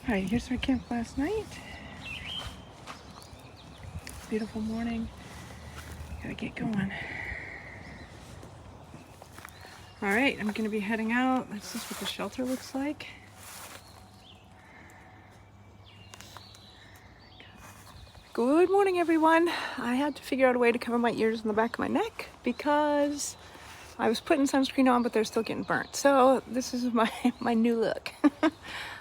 Alright, here's our camp last night. Beautiful morning. Gotta get going. Alright, I'm gonna be heading out. This is what the shelter looks like. Good morning, everyone. I had to figure out a way to cover my ears and the back of my neck because I was putting sunscreen on, but they're still getting burnt. So this is my new look.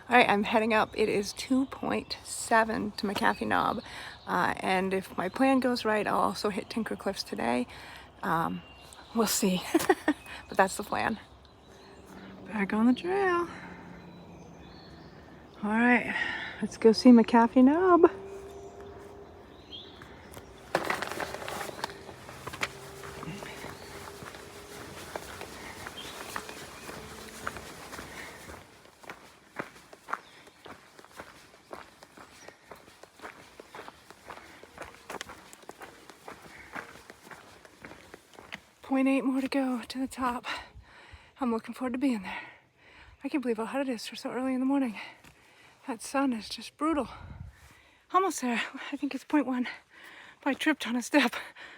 All right, I'm heading up. It is 2.7 to McAfee Knob. And if my plan goes right, I'll also hit Tinker Cliffs today. We'll see, but that's the plan. Back on the trail. All right, let's go see McAfee Knob. 0.8 more to go to the top. I'm looking forward to being there. I can't believe how hot it is for so early in the morning. That sun is just brutal. Almost there. I think it's 0.1. But I tripped on a step,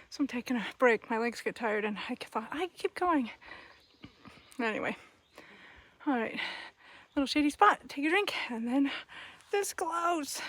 so I'm taking a break. My legs get tired and I thought, I keep going. Anyway. All right. Little shady spot. Take a drink and then disclose.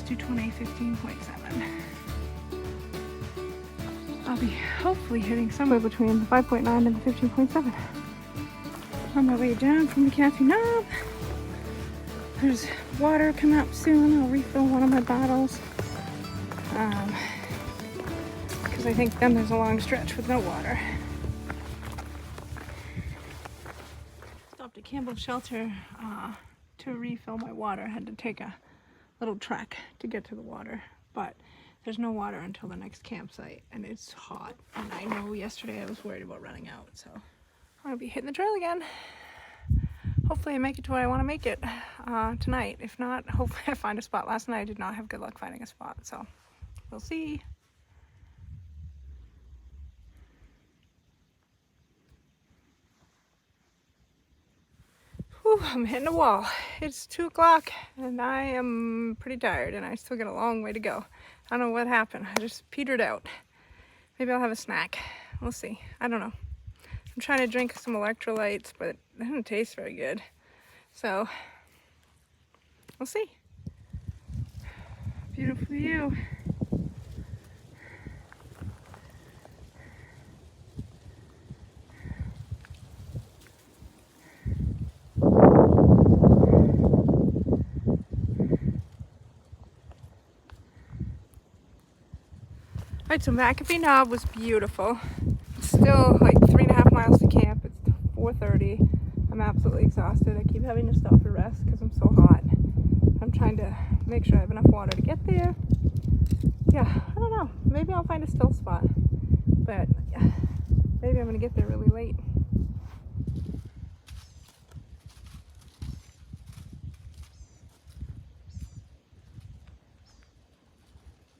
220, 15.7. I'll be hopefully hitting somewhere between the 5.9 and the 15.7. On my way down from McAfee Knob. There's water coming up soon. I'll refill one of my bottles. Because I think then there's a long stretch with no water. Stopped at Campbell Shelter to refill my water. I had to take a little trek to get to the water, but there's no water until the next campsite, and it's hot. And I know yesterday I was worried about running out, so I'm gonna be hitting the trail again. Hopefully I make it to where I want to make it tonight. If not, hopefully I find a spot. Last night I did not have good luck finding a spot, so we'll see. Whew, I'm hitting a wall. It's 2 o'clock and I am pretty tired and I still got a long way to go. I don't know what happened. I just petered out. Maybe I'll have a snack. We'll see. I don't know. I'm trying to drink some electrolytes, but it doesn't taste very good. So, we'll see. Beautiful view. I Alright, so McAfee Knob was beautiful. It's still like 3.5 miles to camp. It's 4:30. I'm absolutely exhausted. I keep having to stop for rest because I'm so hot. I'm trying to make sure I have enough water to get there. Yeah, I don't know. Maybe I'll find a still spot. But yeah, maybe I'm going to get there really late.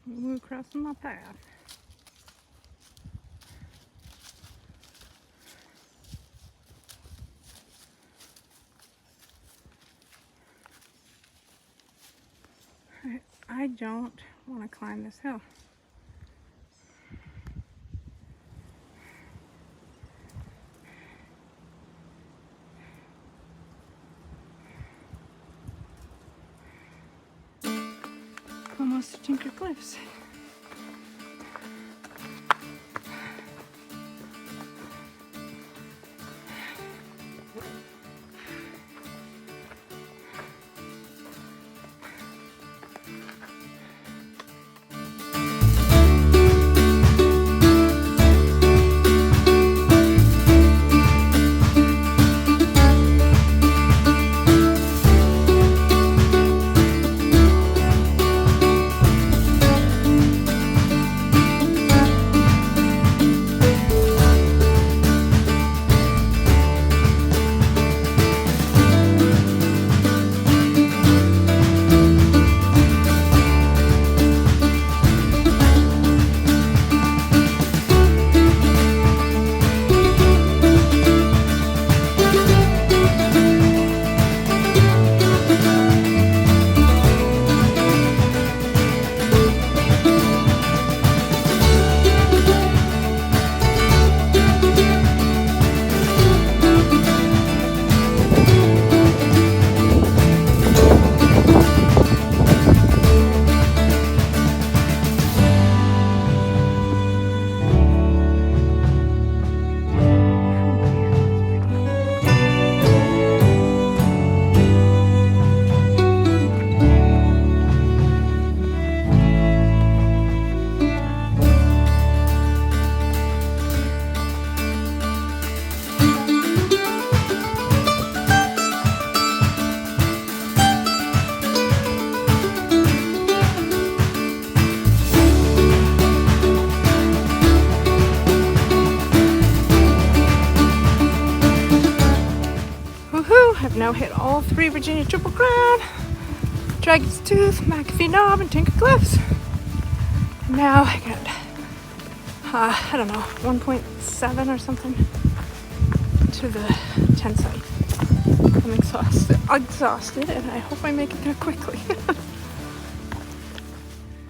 Ooh, crossing my path. I don't want to climb this hill. Almost to Tinker Cliffs. I've now hit all 3 Virginia Triple Crown, Dragon's Tooth, McAfee Knob, and Tinker Cliffs. Now I got, I don't know, 1.7 or something to the tent site. I'm exhausted, and I hope I make it there quickly.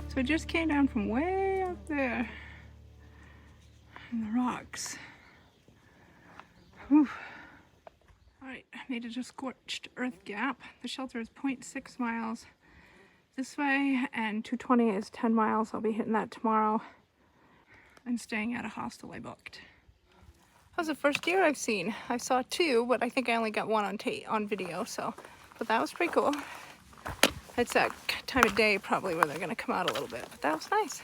So I just came down from way up there in the rocks. Whew. Alright, I made it a scorched earth gap. The shelter is 0.6 miles this way, and 220 is 10 miles. I'll be hitting that tomorrow. And staying at a hostel I booked. That was the first deer I've seen. I saw 2, but I think I only got 1 on video, so. But that was pretty cool. It's that time of day probably where they're gonna come out a little bit, but that was nice.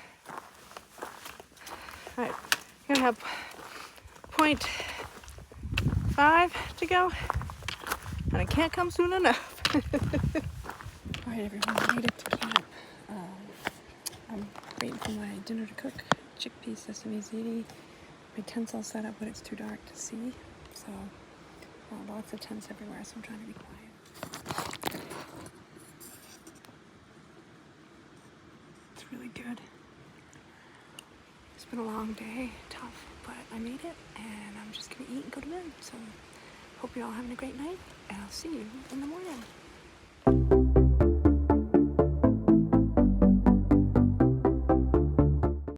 Alright, I'm gonna have 0.5 to go, and I can't come soon enough. Alright everyone, I made it to camp. I'm waiting for my dinner to cook. Chickpea sesame ziti. My tent's all set up, but it's too dark to see. So, lots of tents everywhere, so I'm trying to be quiet. It's really good. It's been a long day, tough, but I made it, and I'm just gonna eat and go to bed. So, hope you're all having a great night, and I'll see you in the morning.